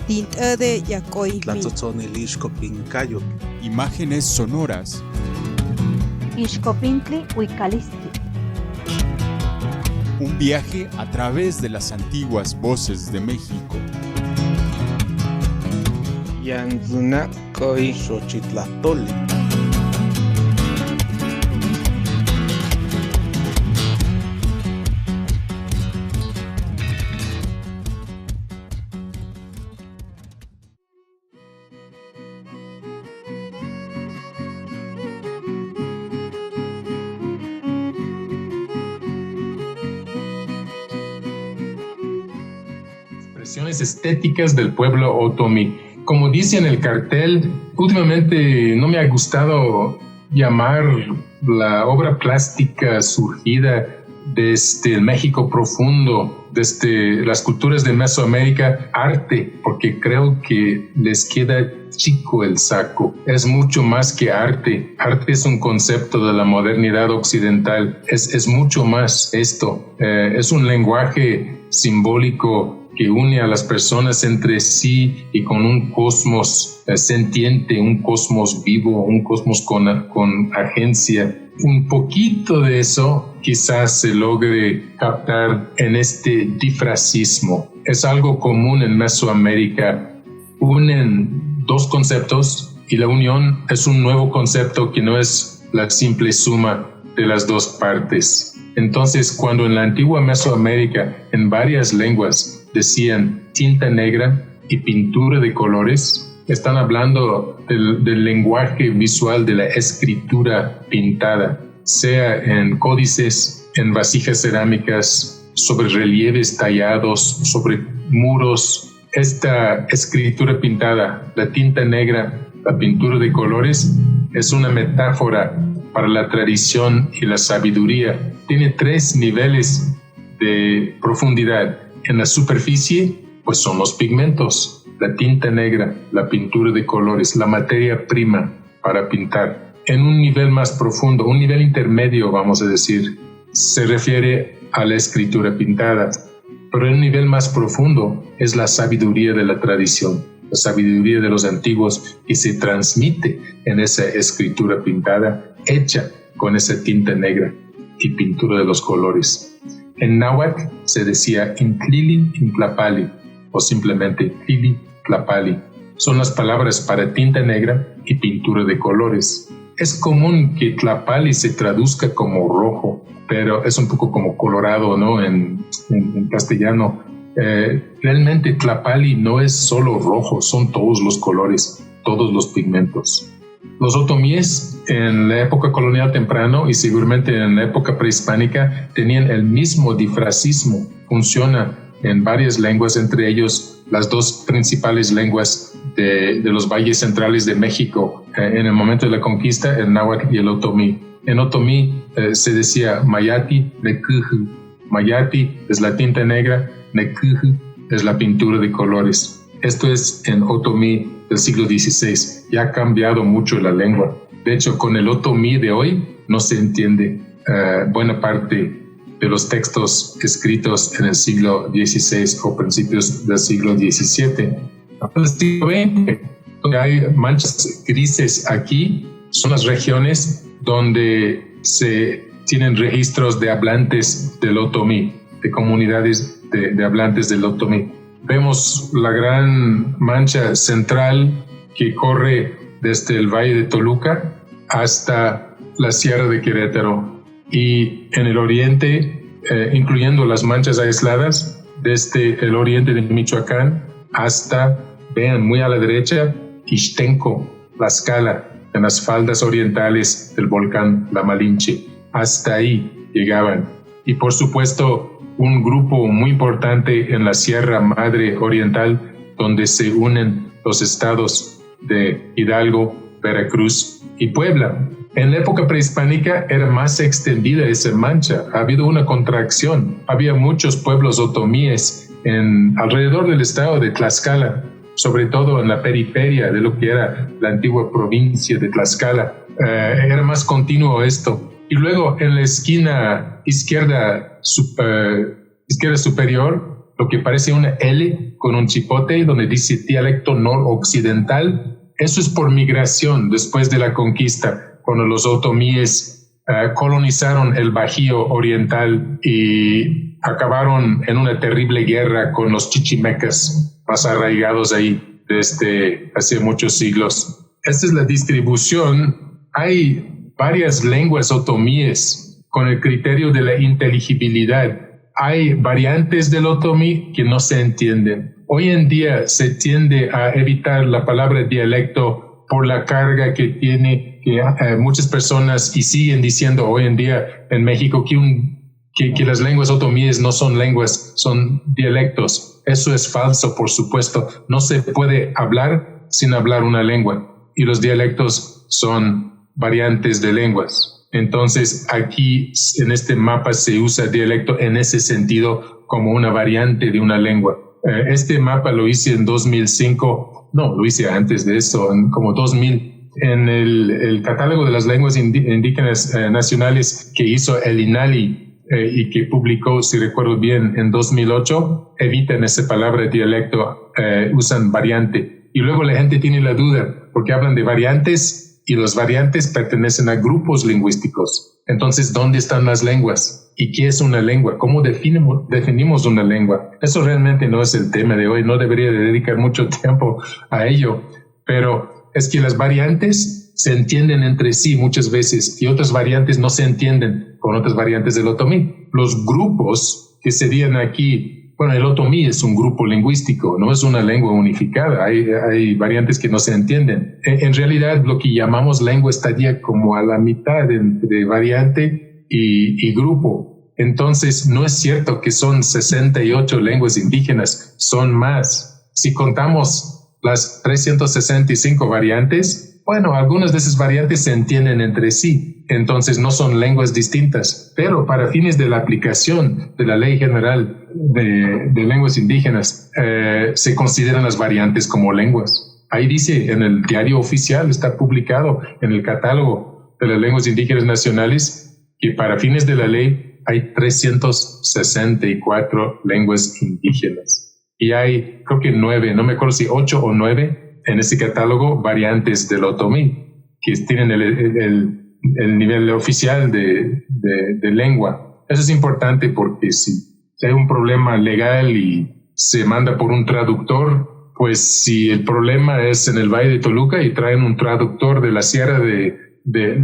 Tint'de yakoy. Tlatzotzonilixco pincayo. Imágenes sonoras. Ixcopintli Huicalistli. Un viaje a través de las antiguas voces de México. Yanzunacoy Xochitlatoli. Expresiones estéticas del pueblo otomí. Como dice en el cartel, últimamente no me ha gustado llamar la obra plástica surgida desde el México profundo, desde las culturas de Mesoamérica, arte, porque creo que les queda chico el saco. Es mucho más que arte. Arte es un concepto de la modernidad occidental. Es mucho más esto. Es un lenguaje simbólico que une a las personas entre sí y con un cosmos sentiente, un cosmos vivo, un cosmos con agencia. Un poquito de eso quizás se logre captar en este difracismo. Es algo común en Mesoamérica. Unen dos conceptos y la unión es un nuevo concepto que no es la simple suma de las dos partes. Entonces, cuando en la antigua Mesoamérica, en varias lenguas, decían tinta negra y pintura de colores, están hablando del lenguaje visual de la escritura pintada, sea en códices, en vasijas cerámicas, sobre relieves tallados, sobre muros. Esta escritura pintada, la tinta negra, la pintura de colores, es una metáfora para la tradición y la sabiduría. Tiene 3 niveles de profundidad. En la superficie, pues son los pigmentos, la tinta negra, la pintura de colores, la materia prima para pintar. En un nivel más profundo, un nivel intermedio, vamos a decir, se refiere a la escritura pintada. Pero en un nivel más profundo es la sabiduría de la tradición, la sabiduría de los antiguos que se transmite en esa escritura pintada, hecha con esa tinta negra y pintura de los colores. En náhuatl se decía Intlili Intlapali o simplemente Intlili Tlapali. Son las palabras para tinta negra y pintura de colores. Es común que Tlapali se traduzca como rojo, pero es un poco como colorado, ¿no? En castellano. Realmente Tlapali no es solo rojo, son todos los colores, todos los pigmentos. Los otomíes en la época colonial temprano y seguramente en la época prehispánica tenían el mismo difracismo. Funciona en varias lenguas, entre ellos las 2 principales lenguas de los valles centrales de México en el momento de la conquista, el náhuatl y el otomí. En otomí se decía mayati, necuju. Mayati es la tinta negra, necuju es la pintura de colores. Esto es en otomí del siglo XVI. Ya ha cambiado mucho la lengua. De hecho, con el otomí de hoy no se entiende buena parte de los textos escritos en el siglo XVI o principios del siglo XVII. En el siglo XX, donde hay manchas grises aquí, son las regiones donde se tienen registros de hablantes del otomí, de comunidades de hablantes del otomí. Vemos la gran mancha central que corre desde el Valle de Toluca hasta la Sierra de Querétaro y en el oriente, incluyendo las manchas aisladas, desde el oriente de Michoacán hasta, vean, muy a la derecha, Ixtenco, Tlaxcala, en las faldas orientales del volcán La Malinche. Hasta ahí llegaban. Y por supuesto, un grupo muy importante en la Sierra Madre Oriental, donde se unen los estados de Hidalgo, Veracruz y Puebla. En la época prehispánica era más extendida esa mancha. Ha habido una contracción. Había muchos pueblos otomíes alrededor del estado de Tlaxcala, sobre todo en la periferia de lo que era la antigua provincia de Tlaxcala. Era más continuo esto. Y luego en la esquina izquierda superior lo que parece una L con un chipote donde dice dialecto noroccidental. Eso es por migración después de la conquista, cuando los otomíes colonizaron el Bajío Oriental y acabaron en una terrible guerra con los chichimecas más arraigados ahí desde hace muchos siglos. Esta es la distribución. Hay varias lenguas otomíes con el criterio de la inteligibilidad. Hay variantes del otomí que no se entienden. Hoy en día se tiende a evitar la palabra dialecto por la carga que tiene, que muchas personas y siguen diciendo hoy en día en México que las lenguas otomíes no son lenguas, son dialectos. Eso es falso, por supuesto. No se puede hablar sin hablar una lengua, y los dialectos son variantes de lenguas. Entonces aquí en este mapa se usa dialecto en ese sentido como una variante de una lengua. Este mapa lo hice en 2005, no, lo hice antes de eso, como 2000, en el catálogo de las lenguas indígenas nacionales que hizo el INALI y que publicó, si recuerdo bien, en 2008, evitan esa palabra dialecto, usan variante. Y luego la gente tiene la duda, porque hablan de variantes y los variantes pertenecen a grupos lingüísticos. Entonces, ¿dónde están las lenguas? ¿Y qué es una lengua? ¿Cómo definimos una lengua? Eso realmente no es el tema de hoy, no debería de dedicar mucho tiempo a ello, pero es que las variantes se entienden entre sí muchas veces y otras variantes no se entienden con otras variantes del otomí. Los grupos que serían aquí, bueno, el otomí es un grupo lingüístico, no es una lengua unificada, hay variantes que no se entienden. En realidad, lo que llamamos lengua estaría como a la mitad entre variante y grupo. Entonces, no es cierto que son 68 lenguas indígenas, son más. Si contamos las 365 variantes, bueno, algunas de esas variantes se entienden entre sí, entonces no son lenguas distintas, pero para fines de la aplicación de la Ley General de Lenguas Indígenas, se consideran las variantes como lenguas. Ahí dice, en el diario oficial, está publicado en el catálogo de las lenguas indígenas nacionales, que para fines de la ley hay 364 lenguas indígenas. Y hay, creo que 9, no me acuerdo si 8 o 9, en ese catálogo, variantes del otomí, que tienen el nivel oficial de lengua. Eso es importante porque si hay un problema legal y se manda por un traductor, pues si el problema es en el Valle de Toluca y traen un traductor de la Sierra de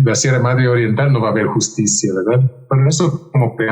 la Sierra Madre Oriental, no va a haber justicia, ¿verdad? Pero eso como que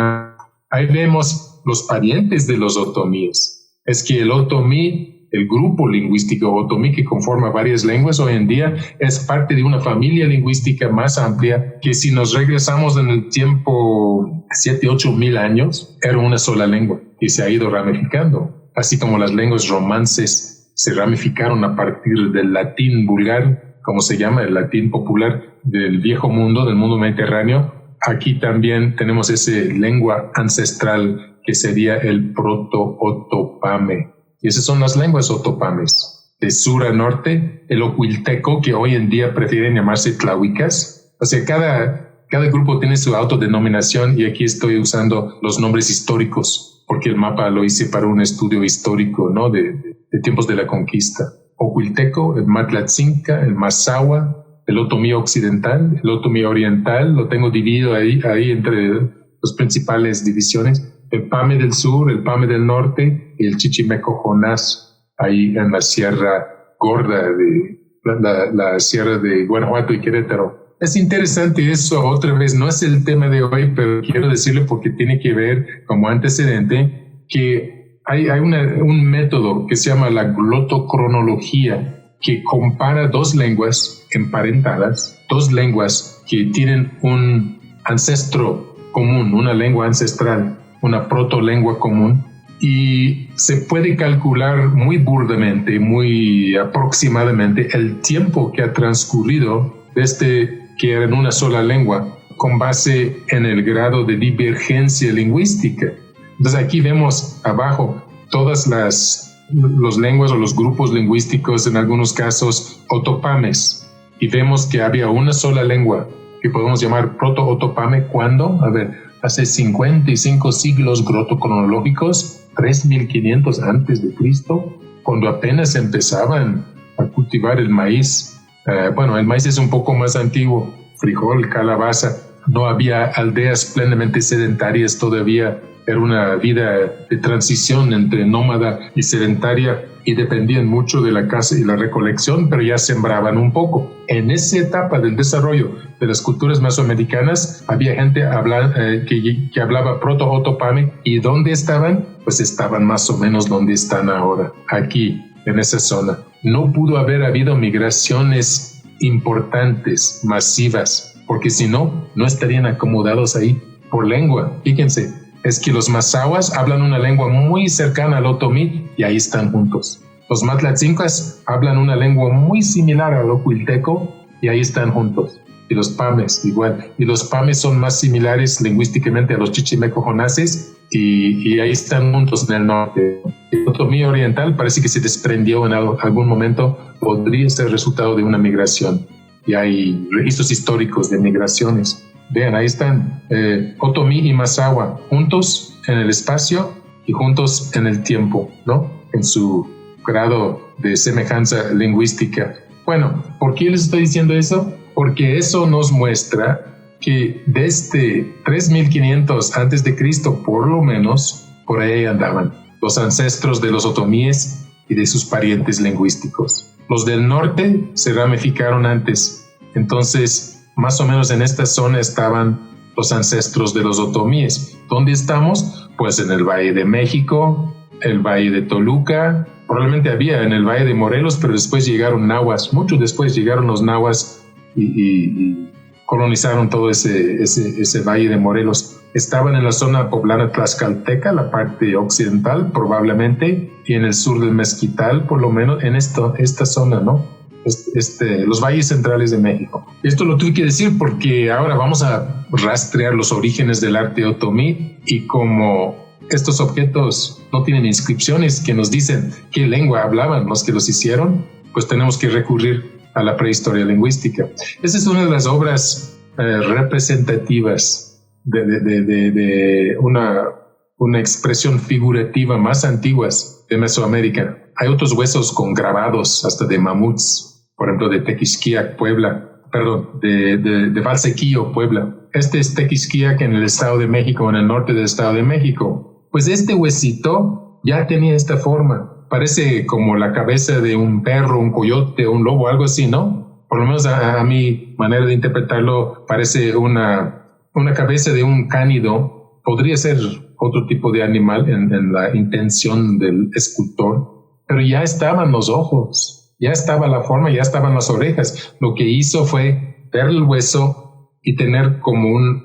ahí vemos los parientes de los otomíes. Es que el otomí, el grupo lingüístico otomí que conforma varias lenguas hoy en día, es parte de una familia lingüística más amplia que si nos regresamos en el tiempo 7-8 mil años, era una sola lengua y se ha ido ramificando. Así como las lenguas romances se ramificaron a partir del latín vulgar, como se llama, el latín popular del viejo mundo, del mundo mediterráneo. Aquí también tenemos esa lengua ancestral que sería el proto-otopame. Y esas son las lenguas otopames. De sur a norte, el ocuilteco, que hoy en día prefieren llamarse tlahuicas. O sea, cada grupo tiene su autodenominación y aquí estoy usando los nombres históricos porque el mapa lo hice para un estudio histórico, ¿no? de tiempos de la conquista. Ocuilteco, el matlatzinca, el mazahua, el otomí occidental, el otomí oriental, lo tengo dividido ahí entre las principales divisiones. El Pame del sur, el Pame del norte y el Chichimeco Jonás, ahí en la Sierra Gorda, la Sierra de Guanajuato y Querétaro. Es interesante eso, otra vez, no es el tema de hoy, pero quiero decirlo porque tiene que ver como antecedente que hay un método que se llama la glotocronología que compara dos lenguas emparentadas, dos lenguas que tienen un ancestro común, una lengua ancestral, una protolengua común, y se puede calcular muy burdamente, muy aproximadamente el tiempo que ha transcurrido desde que eran una sola lengua, con base en el grado de divergencia lingüística. Entonces aquí vemos abajo todas las lenguas o los grupos lingüísticos, en algunos casos otopames, y vemos que había una sola lengua que podemos llamar proto-otopame. ¿Cuándo? A ver, hace 55 siglos glotocronológicos, 3.500 antes de Cristo, cuando apenas empezaban a cultivar el maíz. El maíz es un poco más antiguo, frijol, calabaza. No había aldeas plenamente sedentarias todavía. Era una vida de transición entre nómada y sedentaria y dependían mucho de la caza y la recolección, pero ya sembraban un poco. En esa etapa del desarrollo de las culturas mesoamericanas había gente que hablaba proto-otomí. ¿Y dónde estaban? Pues estaban más o menos donde están ahora, aquí, en esa zona. No pudo haber habido migraciones importantes, masivas, porque si no, no estarían acomodados ahí por lengua. Fíjense, es que los mazahuas hablan una lengua muy cercana al otomí y ahí están juntos. Los matlatzincas hablan una lengua muy similar al ocuilteco y ahí están juntos. Y los pames igual. Y los pames son más similares lingüísticamente a los chichimeco-jonases y ahí están juntos en el norte. El otomí oriental parece que se desprendió en algún momento, podría ser resultado de una migración. Y hay registros históricos de migraciones. Vean, ahí están otomí y mazahua juntos en el espacio y juntos en el tiempo, ¿no? En su grado de semejanza lingüística. Bueno, ¿por qué les estoy diciendo eso? Porque eso nos muestra que desde 3.500 antes de Cristo, por lo menos, por ahí andaban los ancestros de los otomíes y de sus parientes lingüísticos. Los del norte se ramificaron antes, entonces más o menos en esta zona estaban los ancestros de los otomíes. ¿Dónde estamos? Pues en el Valle de México, el Valle de Toluca, probablemente había en el Valle de Morelos, pero después llegaron nahuas, mucho después llegaron los nahuas y colonizaron todo ese Valle de Morelos. Estaban en la zona poblana tlaxcalteca, la parte occidental probablemente, y en el sur del Mezquital, por lo menos en esta zona, ¿no? Los valles centrales de México. Esto lo tuve que decir porque ahora vamos a rastrear los orígenes del arte otomí y como estos objetos no tienen inscripciones que nos dicen qué lengua hablaban los que los hicieron, pues tenemos que recurrir a la prehistoria lingüística. Esa es una de las obras representativas de una expresión figurativa más antiguas de Mesoamérica. Hay otros huesos con grabados hasta de mamuts, por ejemplo, de Tequisquiac, Puebla, de Valsequillo, Puebla. Este es Tequisquiac en el Estado de México, en el norte del Estado de México. Pues este huesito ya tenía esta forma. Parece como la cabeza de un perro, un coyote, un lobo, algo así, ¿no? Por lo menos a mi manera de interpretarlo, parece una cabeza de un cánido. Podría ser otro tipo de animal en la intención del escultor, pero ya estaban los ojos. Ya estaba la forma, ya estaban las orejas. Lo que hizo fue ver el hueso y tener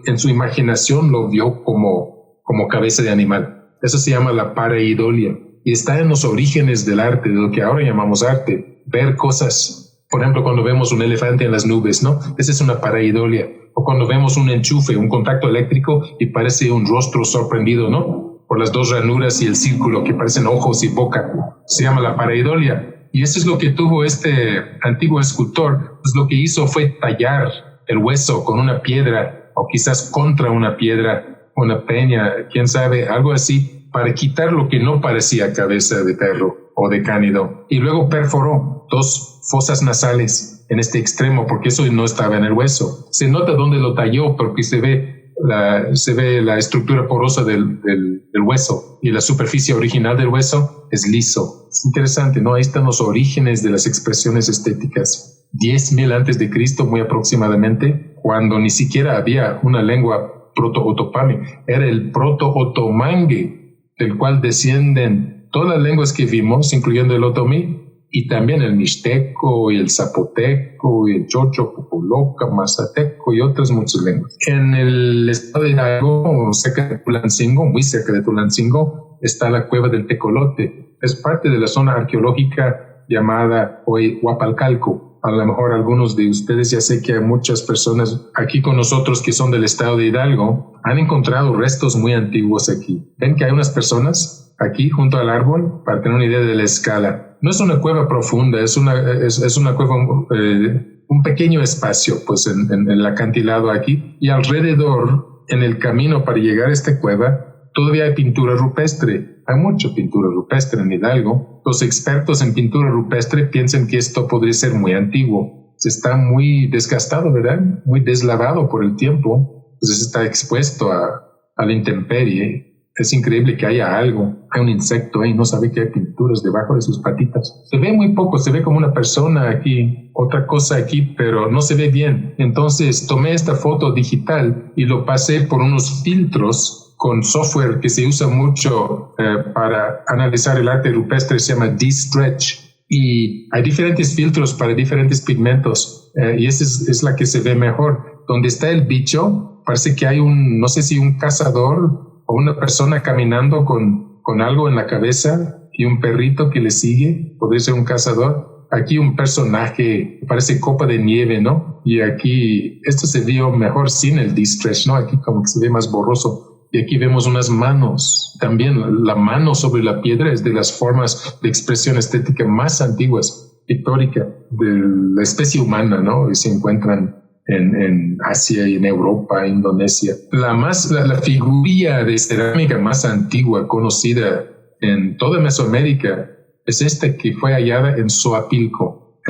en su imaginación lo vio como cabeza de animal. Eso se llama la pareidolia y está en los orígenes del arte, de lo que ahora llamamos arte. Ver cosas, por ejemplo, cuando vemos un elefante en las nubes, ¿no? Esa es una pareidolia. O cuando vemos un enchufe, un contacto eléctrico y parece un rostro sorprendido, ¿no? Por las dos ranuras y el círculo que parecen ojos y boca. Se llama la pareidolia. Y eso es lo que tuvo este antiguo escultor. Pues lo que hizo fue tallar el hueso con una piedra o quizás contra una piedra, una peña, quién sabe, algo así, para quitar lo que no parecía cabeza de perro o de cánido. Y luego perforó 2 fosas nasales en este extremo porque eso no estaba en el hueso. Se nota dónde lo talló porque se ve la estructura porosa del hueso y la superficie original del hueso es liso. Es interesante, ¿no? Ahí están los orígenes de las expresiones estéticas. 10.000 antes de Cristo, muy aproximadamente, cuando ni siquiera había una lengua proto-otomí. Era el proto-otomangue, del cual descienden todas las lenguas que vimos, incluyendo el otomí, y también el mixteco, y el zapoteco, y el chocho, popoloca, mazateco y otras muchas lenguas. En el estado de Hidalgo, cerca de Tulancingo, muy cerca de Tulancingo, está la cueva del Tecolote. Es parte de la zona arqueológica llamada hoy Huapalcalco. A lo mejor algunos de ustedes, ya sé que hay muchas personas aquí con nosotros que son del estado de Hidalgo, han encontrado restos muy antiguos aquí. Ven que hay unas personas aquí junto al árbol para tener una idea de la escala. No es una cueva profunda, es una cueva, un pequeño espacio pues en el acantilado aquí, y alrededor, en el camino para llegar a esta cueva, todavía hay pintura rupestre. Hay mucha pintura rupestre en Hidalgo. Los expertos en pintura rupestre piensan que esto podría ser muy antiguo. Se está muy desgastado, ¿verdad? Muy deslavado por el tiempo. Entonces está expuesto a la intemperie. Es increíble que haya algo. Hay un insecto ahí, no sabe que hay pinturas debajo de sus patitas. Se ve muy poco, se ve como una persona aquí, otra cosa aquí, pero no se ve bien. Entonces tomé esta foto digital y lo pasé por unos filtros con software que se usa mucho para analizar el arte rupestre, se llama D-Stretch. Y hay diferentes filtros para diferentes pigmentos y esa es la que se ve mejor. Donde está el bicho, parece que hay no sé si un cazador o una persona caminando con algo en la cabeza y un perrito que le sigue, podría ser un cazador. Aquí un personaje, parece copa de nieve, ¿no? Y aquí, esto se vio mejor sin el D-Stretch, ¿no? Aquí como que se ve más borroso. Y aquí vemos unas manos. También la mano sobre la piedra es de las formas de expresión estética más antiguas, pictórica, de la especie humana, ¿no? Y se encuentran en Asia y en Europa, Indonesia. La figurilla de cerámica más antigua conocida en toda Mesoamérica es esta que fue hallada en Xoapilco.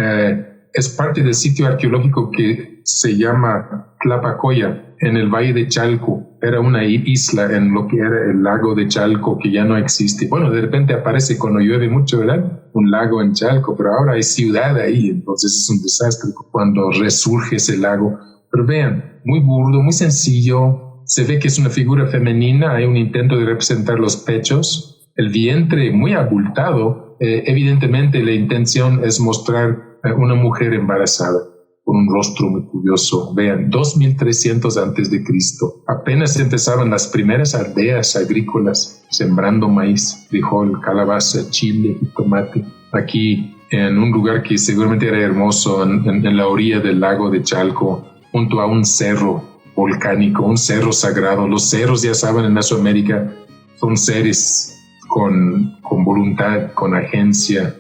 Es parte del sitio arqueológico que se llama Tlapacoya, en el Valle de Chalco. Era una isla en lo que era el lago de Chalco, que ya no existe. Bueno, de repente aparece cuando llueve mucho, ¿verdad? Un lago en Chalco, pero ahora hay ciudad ahí, entonces es un desastre cuando resurge ese lago. Pero vean, muy burdo, muy sencillo. Se ve que es una figura femenina, hay un intento de representar los pechos, el vientre muy abultado. Evidentemente la intención es mostrar una mujer embarazada, con un rostro muy curioso. Vean, 2300 antes de Cristo. Apenas empezaban las primeras aldeas agrícolas, sembrando maíz, frijol, calabaza, chile y tomate. Aquí, en un lugar que seguramente era hermoso, en la orilla del lago de Chalco, junto a un cerro volcánico, un cerro sagrado. Los cerros, ya saben, en Mesoamérica son seres con voluntad, con agencia,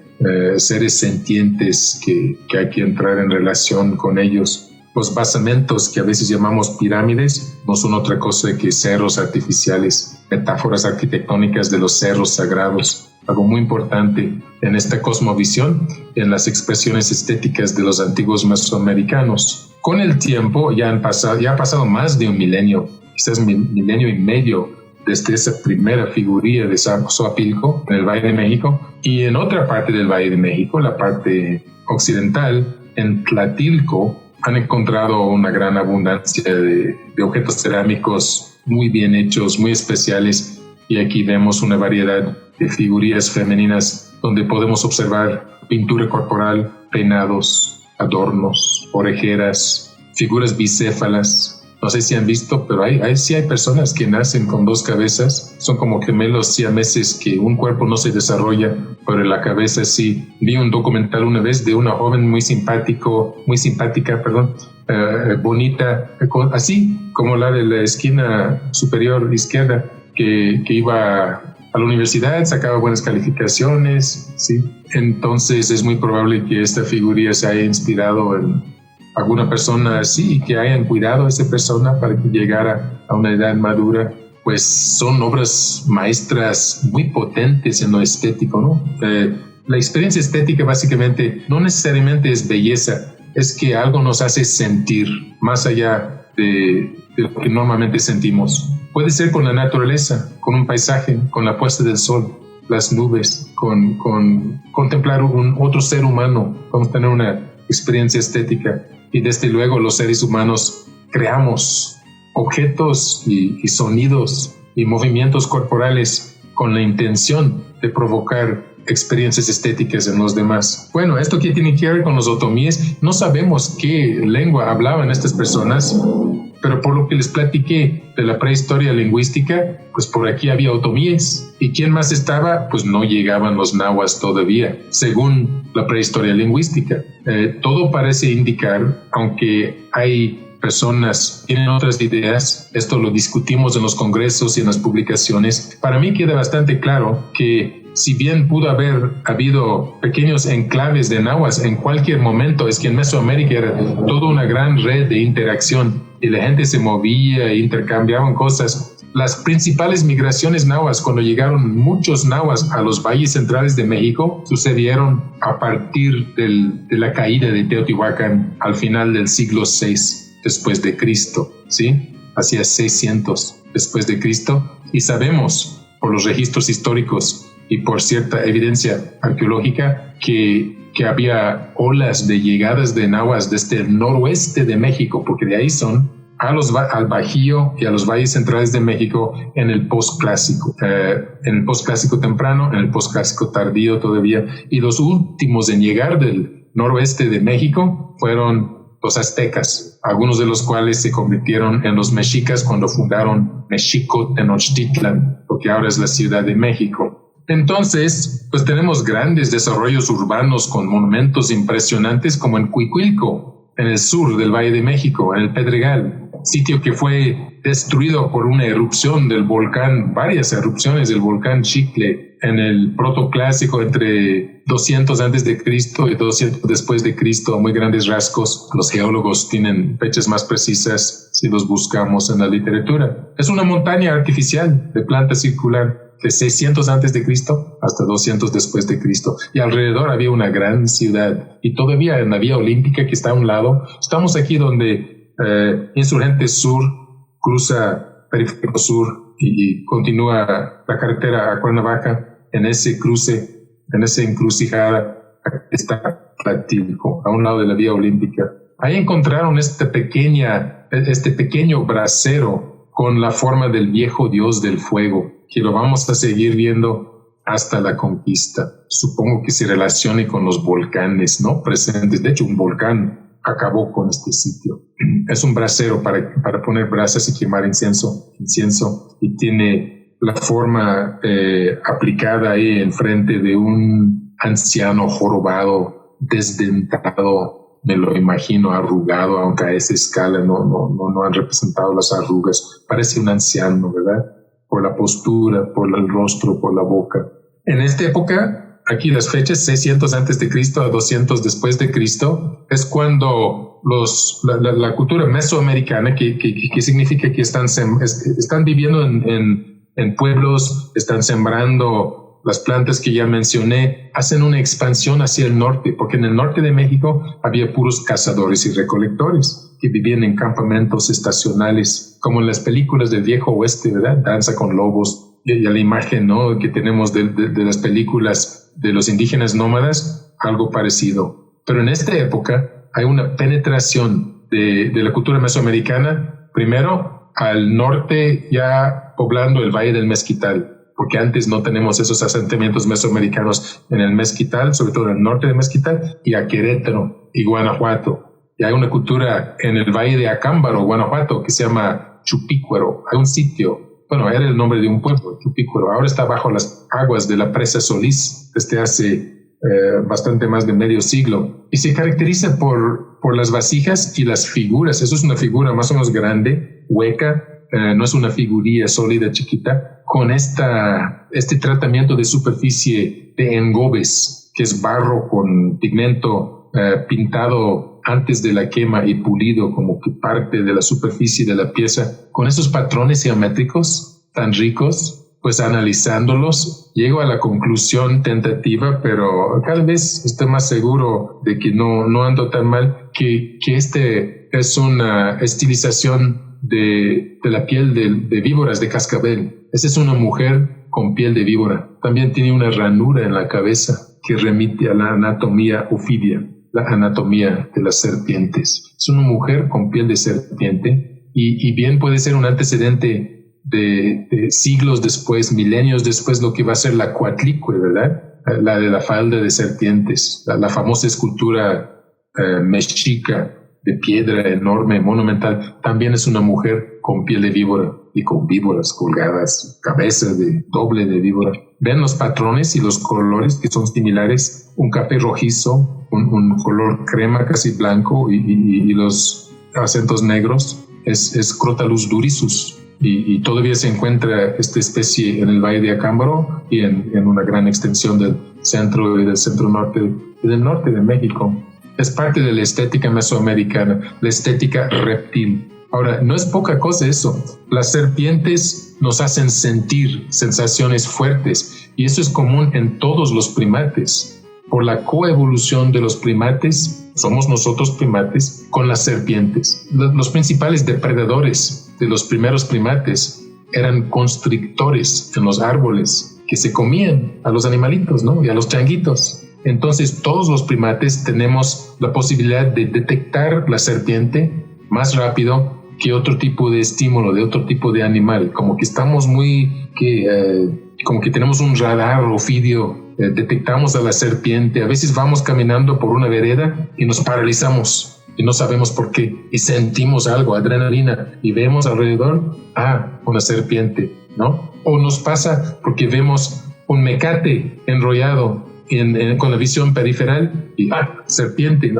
seres sentientes que hay que entrar en relación con ellos. Los basamentos, que a veces llamamos pirámides, no son otra cosa que cerros artificiales, metáforas arquitectónicas de los cerros sagrados. Algo muy importante en esta cosmovisión, en las expresiones estéticas de los antiguos mesoamericanos. Con el tiempo ya ha pasado más de un milenio, quizás milenio y medio, desde esa primera figurilla de Xoapilco en el Valle de México, y en otra parte del Valle de México, la parte occidental, en Tlatilco, han encontrado una gran abundancia de objetos cerámicos muy bien hechos, muy especiales, y aquí vemos una variedad de figurillas femeninas donde podemos observar pintura corporal, peinados, adornos, orejeras, figuras bicéfalas. No sé si han visto, pero sí hay personas que nacen con dos cabezas. Son como gemelos siameses que un cuerpo no se desarrolla, pero la cabeza sí. Vi un documental una vez de una joven muy simpática, bonita, así como la de la esquina superior izquierda, que iba a la universidad, sacaba buenas calificaciones, ¿sí? Entonces es muy probable que esta figurilla se haya inspirado en alguna persona así y que hayan cuidado a esa persona para que llegara a una edad madura. Pues son obras maestras muy potentes en lo estético, ¿no? La experiencia estética básicamente no necesariamente es belleza, es que algo nos hace sentir más allá de lo que normalmente sentimos. Puede ser con la naturaleza, con un paisaje, con la puesta del sol, las nubes, con contemplar otro ser humano. Vamos a tener una experiencia estética. Y desde luego los seres humanos creamos objetos y sonidos y movimientos corporales con la intención de provocar experiencias estéticas en los demás. Bueno, esto que tiene que ver con los otomíes, no sabemos qué lengua hablaban estas personas, pero por lo que les platiqué de la prehistoria lingüística, pues por aquí había otomíes. ¿Y quién más estaba? Pues no llegaban los nahuas todavía, según la prehistoria lingüística. Todo parece indicar, aunque hay personas que tienen otras ideas, esto lo discutimos en los congresos y en las publicaciones, para mí queda bastante claro que si bien pudo haber habido pequeños enclaves de nahuas en cualquier momento, es que en Mesoamérica era toda una gran red de interacción y la gente se movía e intercambiaban cosas. las principales migraciones nahuas, cuando llegaron muchos nahuas a los valles centrales de México, sucedieron a partir de la caída de Teotihuacán al final del siglo VI después de Cristo, ¿sí? Hacia 600 después de Cristo. Y sabemos por los registros históricos y por cierta evidencia arqueológica que había olas de llegadas de nahuas desde el noroeste de México, porque de ahí son al Bajío y a los valles centrales de México en el posclásico, en el posclásico temprano, en el posclásico tardío todavía, y los últimos en llegar del noroeste de México fueron los aztecas, algunos de los cuales se convirtieron en los mexicas cuando fundaron México Tenochtitlan, porque ahora es la Ciudad de México. Entonces, pues tenemos grandes desarrollos urbanos con monumentos impresionantes como en Cuicuilco, en el sur del Valle de México, en el Pedregal, sitio que fue destruido por una erupción del volcán, varias erupciones del volcán Xicle en el protoclásico entre 200 antes de Cristo y 200 después de Cristo, a muy grandes rasgos. Los geólogos tienen fechas más precisas si los buscamos en la literatura. Es una montaña artificial de planta circular de 600 antes de Cristo hasta 200 después de Cristo, y alrededor había una gran ciudad, y todavía en la vía olímpica que está a un lado. Estamos aquí donde Insurgentes Sur cruza Periférico Sur y continúa la carretera a Cuernavaca. En ese cruce, en esa encrucijada está Tlatilco, a un lado de la vía olímpica. Ahí encontraron este pequeño brasero con la forma del viejo dios del fuego, que lo vamos a seguir viendo hasta la conquista. Supongo que se relacione con los volcanes, ¿no?, presentes. De hecho, un volcán acabó con este sitio. Es un brasero para poner brasas y quemar incienso, y tiene la forma aplicada ahí enfrente de un anciano jorobado, desdentado, me lo imagino arrugado, aunque a esa escala no han representado las arrugas. Parece un anciano, ¿verdad?, por la postura, por el rostro, por la boca. En esta época, aquí las fechas 600 antes de Cristo a 200 después de Cristo, es cuando la cultura mesoamericana, que significa que están viviendo en pueblos, están sembrando las plantas que ya mencioné, hacen una expansión hacia el norte, porque en el norte de México había puros cazadores y recolectores que vivían en campamentos estacionales, como en las películas del viejo oeste, ¿verdad? Danza con lobos, y la imagen, ¿no?, que tenemos de las películas de los indígenas nómadas, algo parecido. Pero en esta época hay una penetración de la cultura mesoamericana, primero al norte, ya poblando el Valle del Mezquital, porque antes no tenemos esos asentamientos mesoamericanos en el Mezquital, sobre todo en el norte de Mezquital, y a Querétaro y Guanajuato. Y hay una cultura en el Valle de Acámbaro, Guanajuato, que se llama Chupícuaro. Hay un sitio, bueno, era el nombre de un pueblo, Chupícuaro. Ahora está bajo las aguas de la presa Solís desde hace bastante más de medio siglo. Y se caracteriza por las vasijas y las figuras. Eso es una figura más o menos grande, hueca, no es una figurilla sólida, chiquita, con este tratamiento de superficie de engobes, que es barro con pigmento pintado antes de la quema y pulido como que parte de la superficie de la pieza. Con esos patrones geométricos tan ricos, pues analizándolos, llego a la conclusión tentativa, pero cada vez estoy más seguro de que no ando tan mal, que este es una estilización de la piel de víboras de cascabel. Esa es una mujer con piel de víbora. También tiene una ranura en la cabeza que remite a la anatomía ofidia, la anatomía de las serpientes. Es una mujer con piel de serpiente y bien puede ser un antecedente de siglos después, milenios después, lo que va a ser la Coatlicue, ¿verdad? La de la falda de serpientes, la famosa escultura mexica de piedra enorme, monumental. También es una mujer con piel de víbora y con víboras colgadas, cabeza doble de víbora. Ven los patrones y los colores que son similares, un café rojizo, un color crema casi blanco y los acentos negros. Es Crotalus durisus. Y todavía se encuentra esta especie en el Valle de Acámbaro y en una gran extensión del centro y del centro norte y del norte de México. Es parte de la estética mesoamericana, la estética reptil. Ahora, no es poca cosa eso. Las serpientes nos hacen sentir sensaciones fuertes y eso es común en todos los primates. Por la coevolución de los primates, somos nosotros primates con las serpientes. Los principales depredadores de los primeros primates eran constrictores en los árboles que se comían a los animalitos, ¿no? Y a los changuitos. Entonces, todos los primates tenemos la posibilidad de detectar la serpiente más rápido que otro tipo de estímulo, de otro tipo de animal. Como que estamos como que tenemos un radar ofidio. Detectamos a la serpiente, a veces vamos caminando por una vereda y nos paralizamos y no sabemos por qué y sentimos algo, adrenalina, y vemos alrededor, una serpiente, ¿no? O nos pasa porque vemos un mecate enrollado con la visión periferal y serpiente,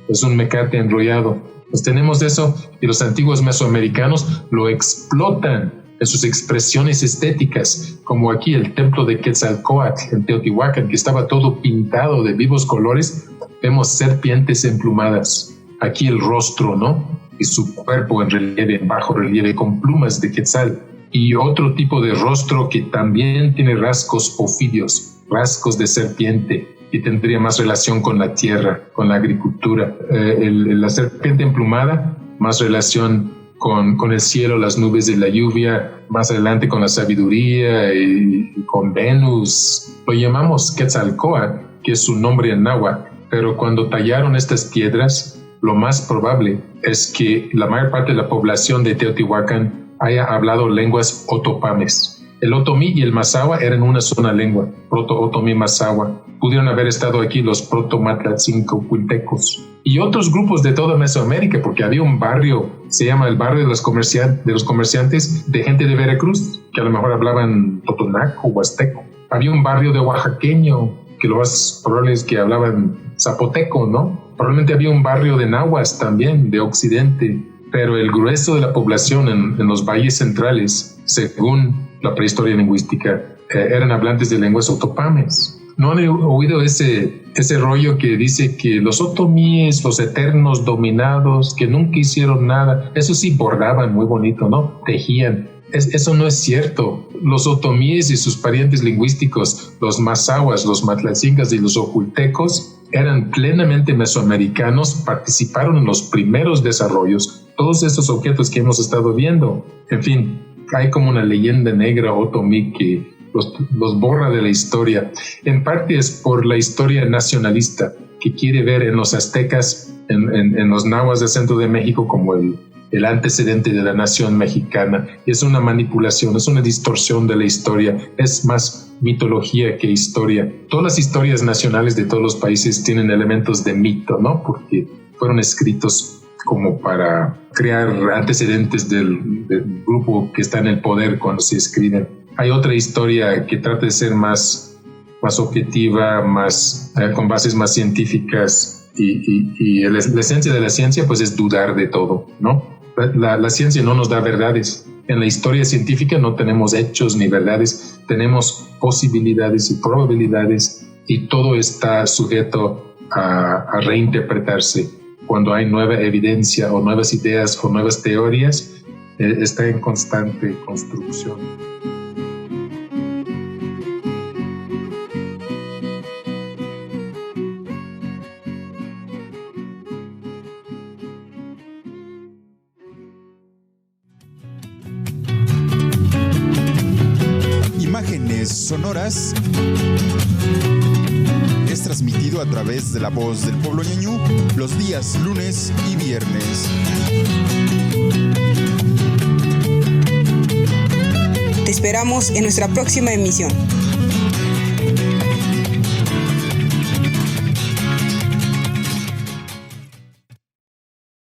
es un mecate enrollado. Pues tenemos eso y los antiguos mesoamericanos lo explotan en sus expresiones estéticas, como aquí el templo de Quetzalcóatl en Teotihuacán, que estaba todo pintado de vivos colores. Vemos serpientes emplumadas. Aquí el rostro, ¿no? Y su cuerpo en relieve, en bajo relieve, con plumas de quetzal. Y otro tipo de rostro que también tiene rasgos ofidios, rasgos de serpiente, y tendría más relación con la tierra, con la agricultura. La serpiente emplumada, más relación con el cielo, las nubes de la lluvia, más adelante con la sabiduría y con Venus. Lo llamamos Quetzalcóatl, que es su nombre en náhuatl, pero cuando tallaron estas piedras, lo más probable es que la mayor parte de la población de Teotihuacán haya hablado lenguas otopames. El otomí y el mazahua eran una sola lengua, proto-otomí mazahua. Pudieron haber estado aquí los proto-matlatzincocuiltecos y otros grupos de toda Mesoamérica, porque había un barrio, se llama el barrio de los comerciantes de gente de Veracruz, que a lo mejor hablaban totonaco o huasteco. Había un barrio de oaxaqueño, que lo más probable es que hablaban zapoteco, ¿no? Probablemente había un barrio de nahuas también, de occidente, pero el grueso de la población en los valles centrales, según la prehistoria lingüística, eran hablantes de lenguas otopames. ¿No han oído ese rollo que dice que los otomíes, los eternos dominados, que nunca hicieron nada? Eso sí, bordaban muy bonito, ¿no? Tejían. Eso no es cierto. Los otomíes y sus parientes lingüísticos, los mazahuas, los matlatzincas y los ocultecos, eran plenamente mesoamericanos, participaron en los primeros desarrollos. Todos estos objetos que hemos estado viendo, en fin, hay como una leyenda negra otomí que los borra de la historia. En parte es por la historia nacionalista que quiere ver en los aztecas, en los nahuas del centro de México como el antecedente de la nación mexicana. Es una manipulación, es una distorsión de la historia, es más mitología que historia. Todas las historias nacionales de todos los países tienen elementos de mito, ¿no? Porque fueron escritos como para crear antecedentes del grupo que está en el poder cuando se escriben. Hay otra historia que trata de ser más objetiva, con bases más científicas y la esencia de la ciencia pues es dudar de todo, ¿no? La ciencia no nos da verdades. En la historia científica no tenemos hechos ni verdades, tenemos posibilidades y probabilidades y todo está sujeto a reinterpretarse. Cuando hay nueva evidencia o nuevas ideas o nuevas teorías, está en constante construcción. Imágenes sonoras es transmitido a través de La Voz del Pueblo Ñañú los días lunes y viernes. Te esperamos en nuestra próxima emisión.